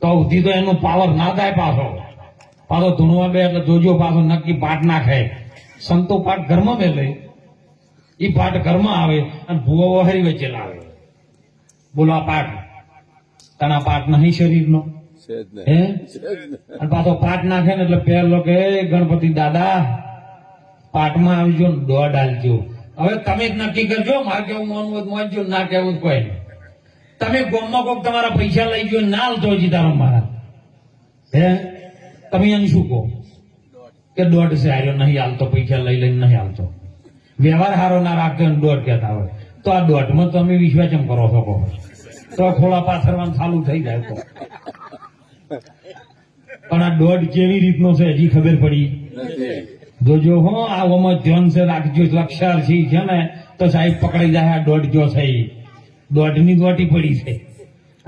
તો ઉધી તો એનો પાવર ના થાય પાછો ધૂણવા બે એટલે જોજો પાછો નક્કી પાઠ નાખે. સંતો પાઠ ઘરમાં મેલે, એ પાઠ ઘરમાં આવે અને ભૂવો હરી વચ્ચે લાવે. બોલો આ પાઠ તના પાઠ નહીં શરીરનો હે? અને પાછો પાઠ નાખે ને એટલે પેલો કે ગણપતિ દાદા પાઠમાં આવજો ને દોડ આલજો. હવે તમે જ નક્કી કરજો, મારે કેવું માનવું માનજો, ના કેવું કોઈ નહીં. તમે ગોમમાં કોક તમારા પૈસા લઈ ગયો ના હાલતો જીતારામ મારા હે, તમે એને શું કહો કે દોઢ છે હાર્યો નહીં હાલતો, પૈસા લઈ લઈને નહીં હાલતો, વ્યવહાર હારો ના રાખતો દોઢ કહેતા હોય તો આ દોઢમાં તમે વિશ્વાચમ કરો છો કહો તો ખોળા પાથરવાનું ચાલુ થઈ જાય તો. પણ આ દોઢ કેવી રીતનો છે હજી ખબર પડી જોજો હો. આવામાં ધ્યાન છે રાખજો, લક્ષાર છે ને તો સાહેબ પકડી જાય આ દોઢ જો છે દોઢ ની દોટી પડી છે.